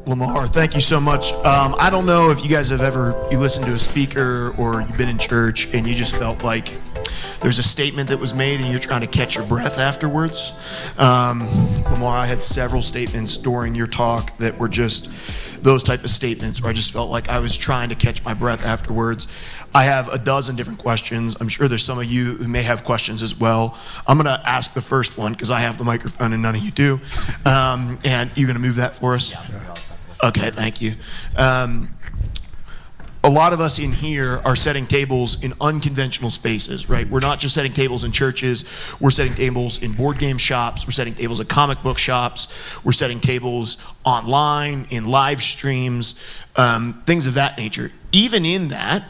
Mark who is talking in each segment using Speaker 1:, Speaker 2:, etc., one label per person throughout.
Speaker 1: Lamar, thank you so much. I don't know if you guys have you listened to a speaker or you've been in church and you just felt like there's a statement that was made and you're trying to catch your breath afterwards. Lamar, I had several statements during your talk that were just those type of statements where I just felt like I was trying to catch my breath afterwards. I have a dozen different questions. I'm sure there's some of you who may have questions as well. I'm going to ask the first one because I have the microphone and none of you do. And you're going to move that for us?
Speaker 2: Yeah.
Speaker 1: Okay, thank you. A lot of us in here are setting tables in unconventional spaces, right? We're not just setting tables in churches. We're setting tables in board game shops. We're setting tables at comic book shops. We're setting tables online, in live streams, things of that nature. Even in that,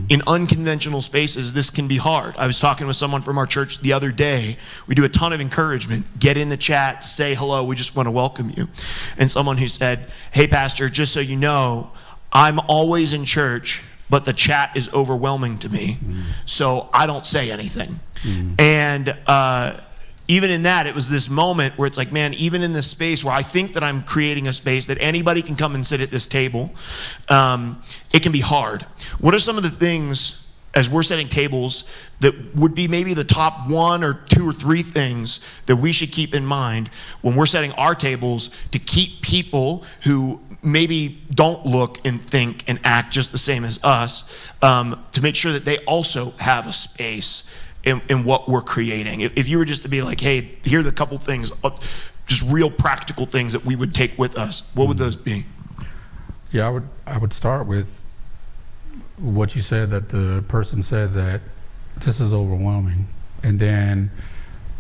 Speaker 1: in unconventional spaces, this can be hard. I was talking with someone from our church the other day. We do a ton of encouragement. Get in the chat, say hello, we just want to welcome you. And someone who said, hey, Pastor, just so you know, I'm always in church, but the chat is overwhelming to me, so I don't say anything. And even in that, it was this moment where it's like, man, even in this space where I think that I'm creating a space that anybody can come and sit at this table, it can be hard. What are some of the things, as we're setting tables, that would be maybe the top 1 or 2 or 3 things that we should keep in mind when we're setting our tables to keep people who maybe don't look and think and act just the same as us, to make sure that they also have a space in what we're creating? If you were just to be like, hey, here are the couple things, just real practical things that we would take with us, what would those be?
Speaker 3: Yeah, I would start with what you said, that the person said that this is overwhelming, and then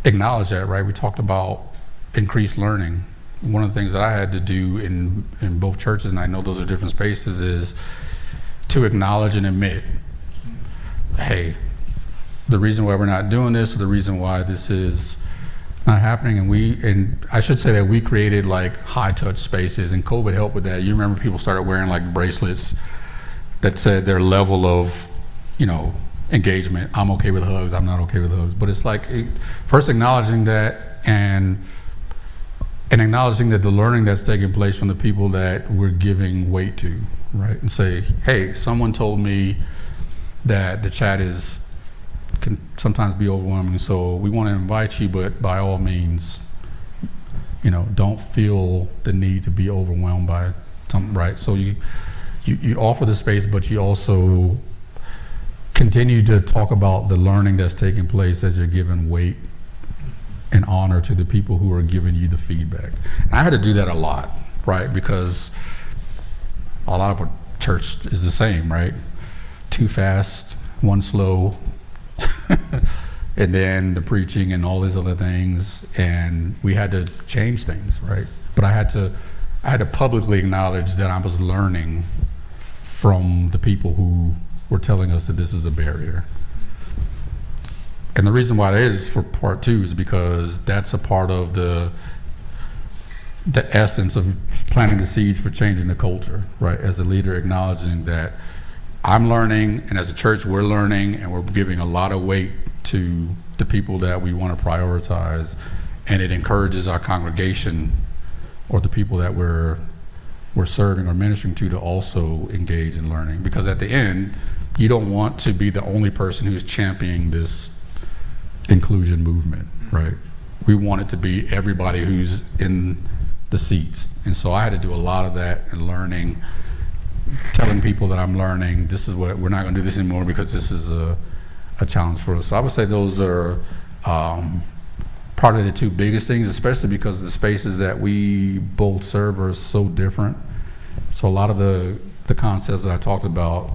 Speaker 3: acknowledge that, right? We talked about increased learning. One of the things that I had to do in both churches, and I know those are different spaces, is to acknowledge and admit, hey, the reason why we're not doing this, or the reason why this is not happening, and I should say that we created like high touch spaces, and COVID helped with that. You remember people started wearing like bracelets that said their level of, engagement. I'm okay with hugs, I'm not okay with hugs. But it's like first acknowledging that and acknowledging that the learning that's taking place from the people that we're giving weight to, right? And say, hey, someone told me that the chat can sometimes be overwhelming, so we want to invite you, but by all means, don't feel the need to be overwhelmed by something, right? So you offer the space, but you also continue to talk about the learning that's taking place as you're giving weight and honor to the people who are giving you the feedback. And I had to do that a lot, right? Because a lot of our church is the same, right? 2 fast, 1 slow, and then the preaching and all these other things, and we had to change things, right? But I had to publicly acknowledge that I was learning from the people who were telling us that this is a barrier. And the reason why that is for part 2 is because that's a part of the essence of planting the seeds for changing the culture, right? As a leader, acknowledging that I'm learning, and as a church, we're learning, and we're giving a lot of weight to the people that we want to prioritize, and it encourages our congregation or the people that we're serving or ministering to also engage in learning. Because at the end, you don't want to be the only person who's championing this inclusion movement, right? We want it to be everybody who's in the seats. And so I had to do a lot of that and learning, telling people that I'm learning, this is what, we're not gonna do this anymore because this is a challenge for us. So I would say those are part of the 2 biggest things, especially because the spaces that we both serve are so different. So a lot of the concepts that I talked about,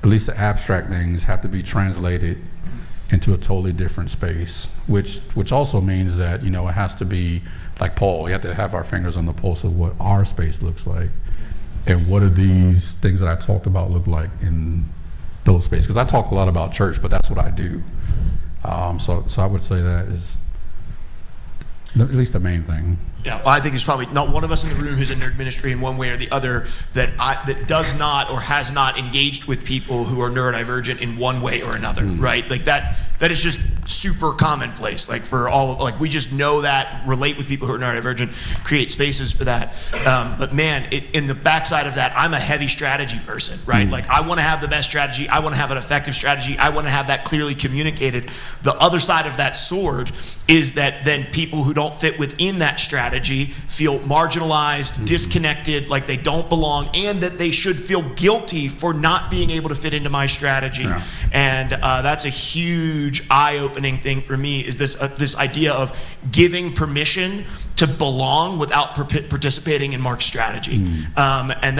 Speaker 3: at least the abstract things, have to be translated into a totally different space, which also means that, it has to be like Paul. We have to have our fingers on the pulse of what our space looks like, and what do these things that I talked about look like in those spaces. Because I talk a lot about church, but that's what I do. So I would say that is at least the main thing.
Speaker 1: Yeah, well, I think there's probably not one of us in the room who's in nerd ministry in one way or the other that does not or has not engaged with people who are neurodivergent in one way or another, right? Like that is just super commonplace. Like for all of, like we just know that, relate with people who are neurodivergent, create spaces for that. But man, in the backside of that, I'm a heavy strategy person, right? Like I want to have the best strategy. I want to have an effective strategy. I want to have that clearly communicated. The other side of that sword is that then people who don't fit within that strategy feel marginalized, disconnected, like they don't belong, and that they should feel guilty for not being able to fit into my strategy.
Speaker 3: Yeah.
Speaker 1: And that's a huge eye-opening thing for me, is this idea of giving permission to belong without participating in Mark's strategy. And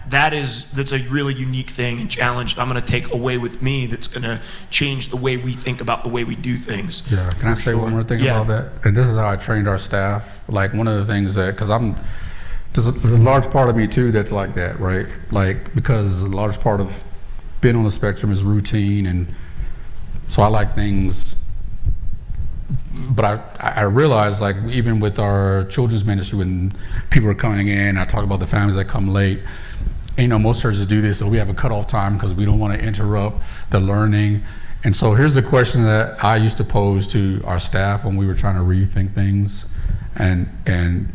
Speaker 1: that's a really unique thing and challenge I'm going to take away with me, that's going to change the way we think about the way we do things.
Speaker 3: Yeah, can I say one more thing about that? And this is how I trained our staff. Like one of the things that, because there's a large part of me too that's like that, right? Like, because a large part of being on the spectrum is routine, and so I like things. But I realized, like, even with our children's ministry, when people are coming in, I talk about the families that come late. And, you know, most churches do this, so we have a cutoff time because we don't want to interrupt the learning. And so here's a question that I used to pose to our staff when we were trying to rethink things. And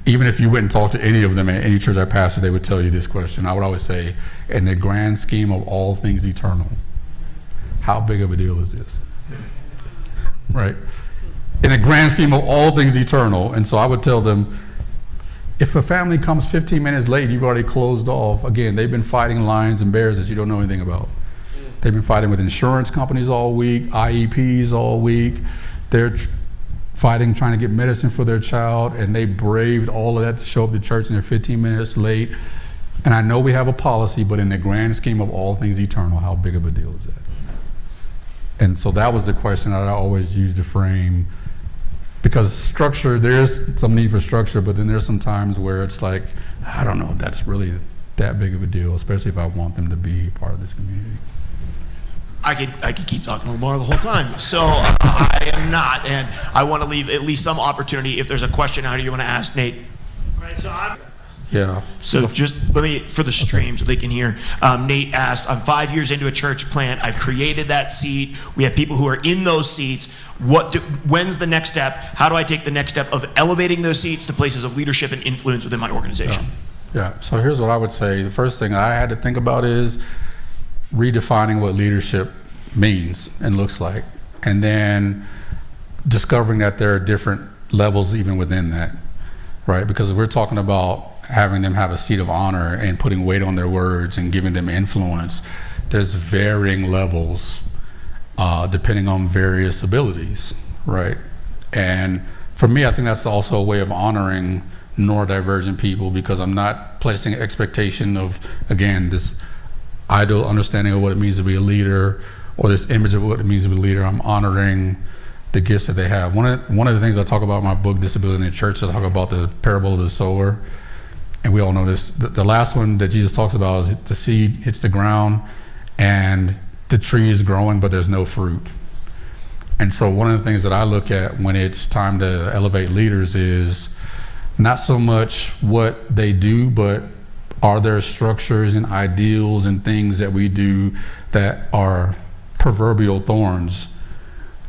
Speaker 3: even if you went and talked to any of them at any church I pastored, they would tell you this question. I would always say, in the grand scheme of all things eternal, how big of a deal is this? Right? In the grand scheme of all things eternal. And so I would tell them, if a family comes 15 minutes late, you've already closed off. Again, they've been fighting lions and bears that you don't know anything about. They've been fighting with insurance companies all week, IEPs all week. They're fighting, trying to get medicine for their child, and they braved all of that to show up to church, and they're 15 minutes late. And I know we have a policy, but in the grand scheme of all things eternal, how big of a deal is that? And so that was the question that I always used to frame, because structure, there's some need for structure, but then there's some times where it's like, I don't know, that's really that big of a deal, especially if I want them to be part of this community.
Speaker 1: I could keep talking to Lamar the whole time. So I am not, and I want to leave at least some opportunity. If there's a question out here you want to ask Nate.
Speaker 2: Right, so I'm...
Speaker 3: Yeah.
Speaker 1: So just let me, for the stream so they can hear, Nate asked, I'm 5 years into a church plant. I've created that seat. We have people who are in those seats. When's the next step? How do I take the next step of elevating those seats to places of leadership and influence within my organization?
Speaker 3: Yeah. So here's what I would say. The first thing I had to think about is redefining what leadership means and looks like, and then discovering that there are different levels even within that, right? Because if we're talking about having them have a seat of honor and putting weight on their words and giving them influence, there's varying levels depending on various abilities, right? And for me, I think that's also a way of honoring neurodivergent people, because I'm not placing expectation of, again, this ideal understanding of what it means to be a leader, or this image of what it means to be a leader. I'm honoring the gifts that they have. One of the things I talk about in my book, Disability in the Church, I talk about the parable of the sower. And we all know this. The last one that Jesus talks about is the seed hits the ground and the tree is growing, but there's no fruit. And so one of the things that I look at when it's time to elevate leaders is not so much what they do, but are there structures and ideals and things that we do that are proverbial thorns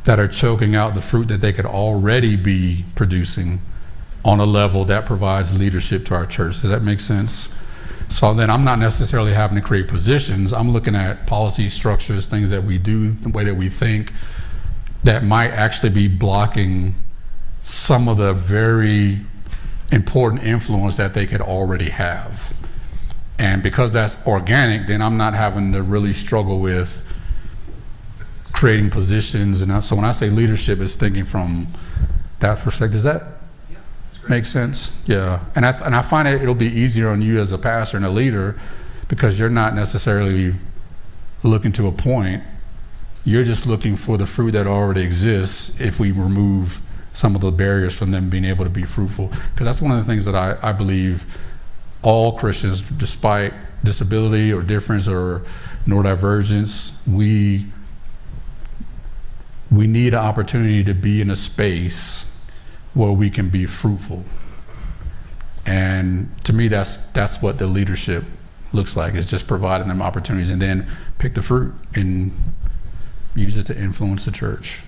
Speaker 3: that are choking out the fruit that they could already be producing on a level that provides leadership to our church. Does that make sense? So then I'm not necessarily having to create positions. I'm looking at policy structures, things that we do, the way that we think, that might actually be blocking some of the very important influence that they could already have. And because that's organic, then I'm not having to really struggle with creating positions. And so when I say leadership, it's thinking from that perspective. Does that make sense? Yeah. And I find it'll be easier on you as a pastor and a leader, because you're not necessarily looking to a point. You're just looking for the fruit that already exists if we remove some of the barriers from them being able to be fruitful. Because that's one of the things that I believe all Christians, despite disability or difference or neurodivergence, we need an opportunity to be in a space where we can be fruitful. And to me, that's what the leadership looks like, is just providing them opportunities, and then pick the fruit and use it to influence the church.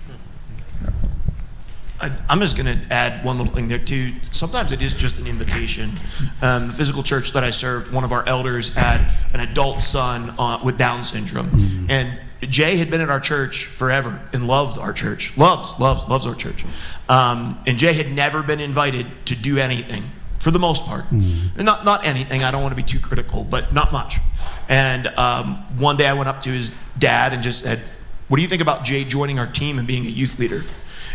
Speaker 1: I'm just going to add one little thing there too. Sometimes it is just an invitation. The physical church that I served, one of our elders had an adult son with Down syndrome, and Jay had been at our church forever and loved our church, loves our church. And Jay had never been invited to do anything for the most part. Not anything, I don't want to be too critical, but not much. And one day I went up to his dad and just said, "What do you think about Jay joining our team and being a youth leader?"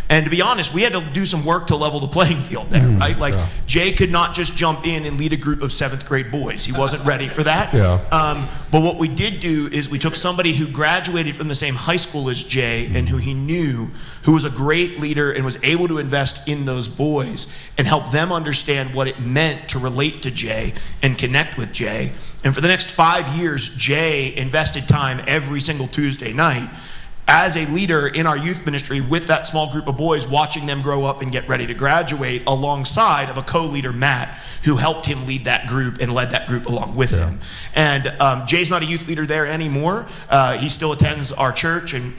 Speaker 1: And to be honest, we had to do some work to level the playing field there, right? Like, Jay could not just jump in and lead a group of 7th grade boys. He wasn't ready for that. But what we did do is we took somebody who graduated from the same high school as Jay and who he knew, who was a great leader and was able to invest in those boys and help them understand what it meant to relate to Jay and connect with Jay. And for the next 5 years, Jay invested time every single Tuesday night as a leader in our youth ministry with that small group of boys, watching them grow up and get ready to graduate, alongside of a co-leader, Matt, who helped him lead that group and led that group along with him. And Jay's not a youth leader there anymore. He still attends our church, and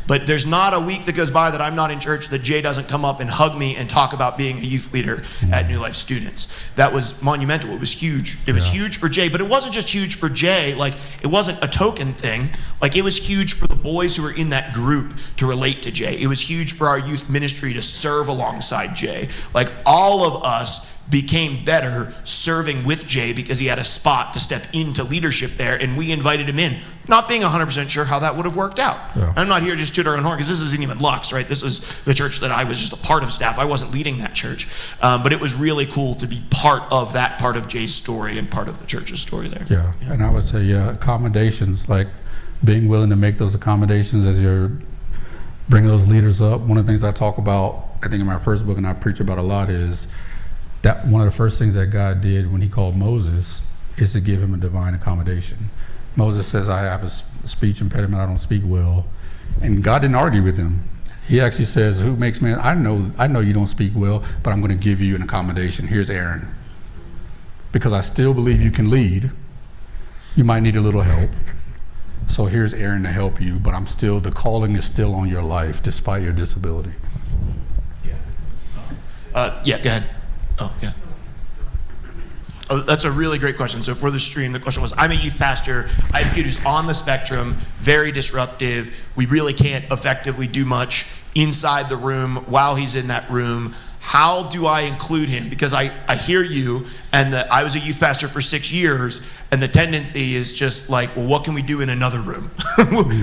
Speaker 1: but there's not a week that goes by that I'm not in church that Jay doesn't come up and hug me and talk about being a youth leader at New Life Students. That was monumental. It was huge. It was huge for Jay, but it wasn't just huge for Jay. Like, it wasn't a token thing. Like, it was huge for the boys who were in that group to relate to Jay. It was huge for our youth ministry to serve alongside Jay. Like, all of us became better serving with Jay because he had a spot to step into leadership there, and we invited him in, not being 100% sure how that would have worked out. I'm not here just to toot our own horn, because this isn't even Lux, right? This is the church that I was just a part of staff. I wasn't leading that church. But it was really cool to be part of that part of Jay's story and part of the church's story there.
Speaker 3: And I would say, accommodations, like being willing to make those accommodations as you're bringing those leaders up. One of the things I talk about, I think in my first book, and I preach about a lot, is that one of the first things that God did when he called Moses is to give him a divine accommodation. Moses says, "I have a speech impediment, I don't speak well." And God didn't argue with him. He actually says, "Who makes man? I know you don't speak well, but I'm going to give you an accommodation. Here's Aaron. Because I still believe you can lead. You might need a little help. So here's Aaron to help you, but the calling is still on your life despite your disability."
Speaker 1: Go ahead. That's a really great question. So for the stream, the question was, I'm a youth pastor. I have a kid who's on the spectrum, very disruptive. We really can't effectively do much inside the room while he's in that room. How do I include him? Because I hear you, and I was a youth pastor for 6 years, and the tendency is just like, well, what can we do in another room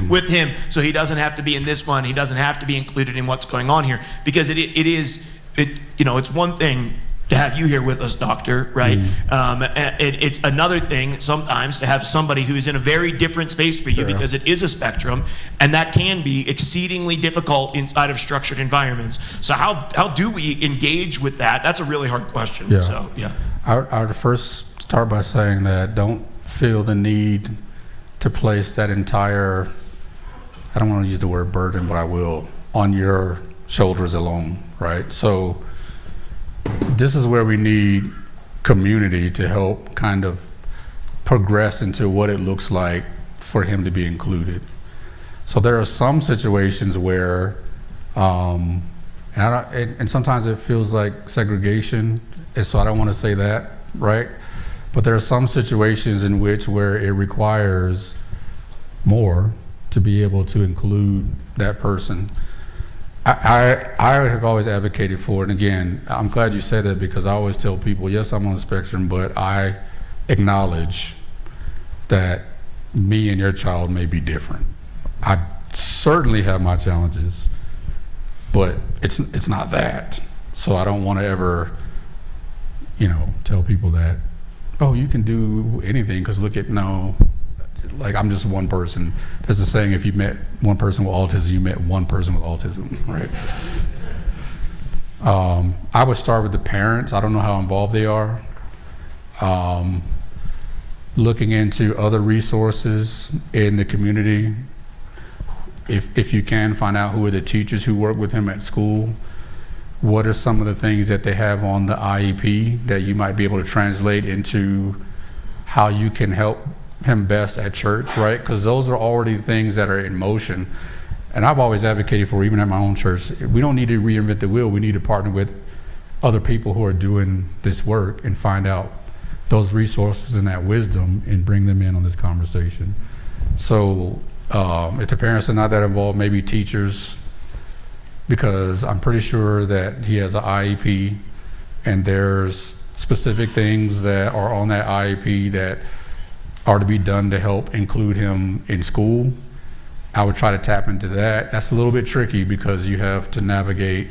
Speaker 1: with him so he doesn't have to be in this one, he doesn't have to be included in what's going on here? Because it's one thing to have you here with us, doctor, right? It's another thing sometimes to have somebody who is in a very different space for you, because it is a spectrum, and that can be exceedingly difficult inside of structured environments. So how do we engage with that? That's a really hard question.
Speaker 3: I would first start by saying that don't feel the need to place that entire, I don't want to use the word burden, but I will, on your shoulders alone, right? So this is where we need community to help kind of progress into what it looks like for him to be included. So there are some situations where, and sometimes it feels like segregation, and so I don't want to say that, right? But there are some situations in where it requires more to be able to include that person. I have always advocated for it, and again, I'm glad you said that, because I always tell people, yes, I'm on the spectrum, but I acknowledge that me and your child may be different. I certainly have my challenges, but it's not that. So I don't want to ever, tell people that, oh, you can do anything, because like, I'm just one person. There's a saying, if you met one person with autism, you met one person with autism, right? I would start with the parents. I don't know how involved they are. Looking into other resources in the community. If you can, find out who are the teachers who work with him at school. What are some of the things that they have on the IEP that you might be able to translate into how you can help him best at church, right? Because those are already things that are in motion. And I've always advocated for, even at my own church, we don't need to reinvent the wheel. We need to partner with other people who are doing this work and find out those resources and that wisdom and bring them in on this conversation. So if the parents are not that involved, maybe teachers, because I'm pretty sure that he has an IEP and there's specific things that are on that IEP that are to be done to help include him in school. I would try to tap into that. That's a little bit tricky because you have to navigate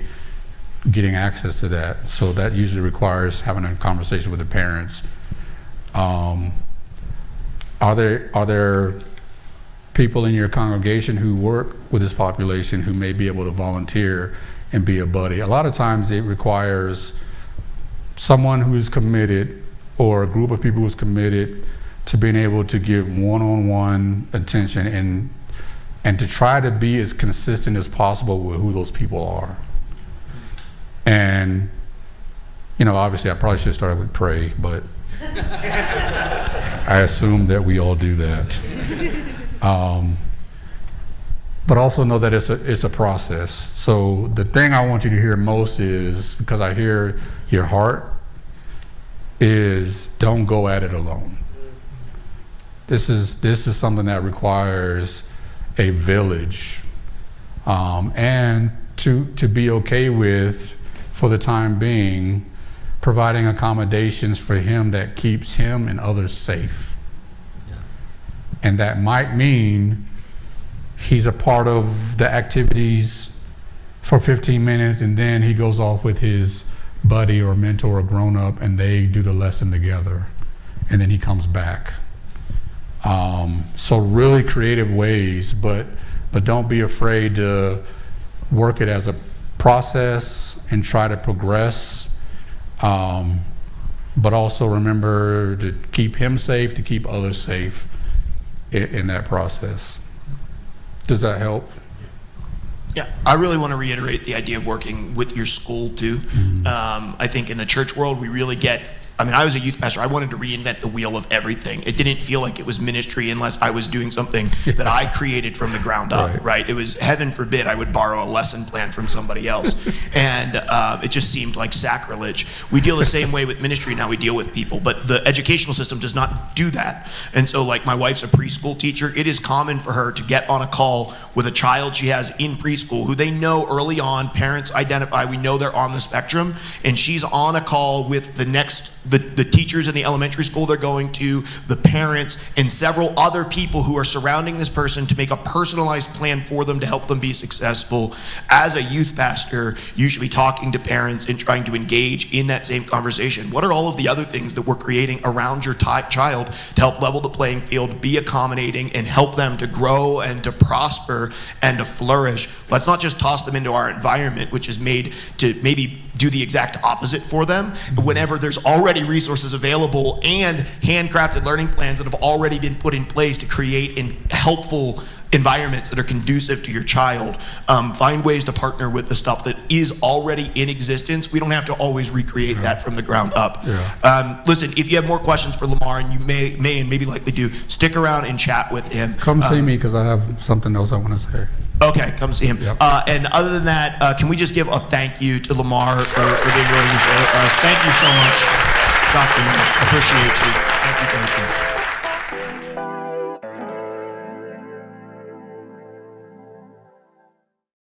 Speaker 3: getting access to that. So that usually requires having a conversation with the parents. Are there people in your congregation who work with this population who may be able to volunteer and be a buddy? A lot of times it requires someone who's committed or a group of people who's committed to being able to give one-on-one attention and to try to be as consistent as possible with who those people are. And, obviously I probably should have started with pray, but I assume that we all do that. But also know that it's a process. So the thing I want you to hear most is, because I hear your heart, is don't go at it alone. This is something that requires a village, and to be okay with, for the time being, providing accommodations for him that keeps him and others safe. Yeah. And that might mean he's a part of the activities for 15 minutes and then he goes off with his buddy or mentor or grown up and they do the lesson together and then he comes back. So really creative ways, but don't be afraid to work it as a process and try to progress. But also remember to keep him safe, to keep others safe in that process. Does that help?
Speaker 1: Yeah, I really want to reiterate the idea of working with your school too. Mm-hmm. I think in the church world, we really I was a youth pastor. I wanted to reinvent the wheel of everything. It didn't feel like it was ministry unless I was doing something that I created from the ground up, right? It was, heaven forbid, I would borrow a lesson plan from somebody else. And it just seemed like sacrilege. We deal the same way with ministry and how we deal with people, but the educational system does not do that. And so like my wife's a preschool teacher. It is common for her to get on a call with a child she has in preschool who they know early on, parents identify, we know they're on the spectrum, and she's on a call with the teachers in the elementary school they're going to, the parents, and several other people who are surrounding this person to make a personalized plan for them to help them be successful. As a youth pastor, you should be talking to parents and trying to engage in that same conversation. What are all of the other things that we're creating around your child to help level the playing field, be accommodating, and help them to grow and to prosper and to flourish? Let's not just toss them into our environment, which is made to maybe do the exact opposite for them, whenever there's already resources available and handcrafted learning plans that have already been put in place to create helpful environments that are conducive to your child. Find ways to partner with the stuff that is already in existence. We don't have to always recreate that from the ground up. Yeah. Listen, if you have more questions for Lamar, and you may and maybe likely do, stick around and chat with him.
Speaker 3: Come see me, because I have something else I want to say.
Speaker 1: Okay, come see him. Yep. And other than that, can we just give a thank you to Lamar for being willing to share with us? Thank you so much, Dr. Lamar. Appreciate you. Thank you.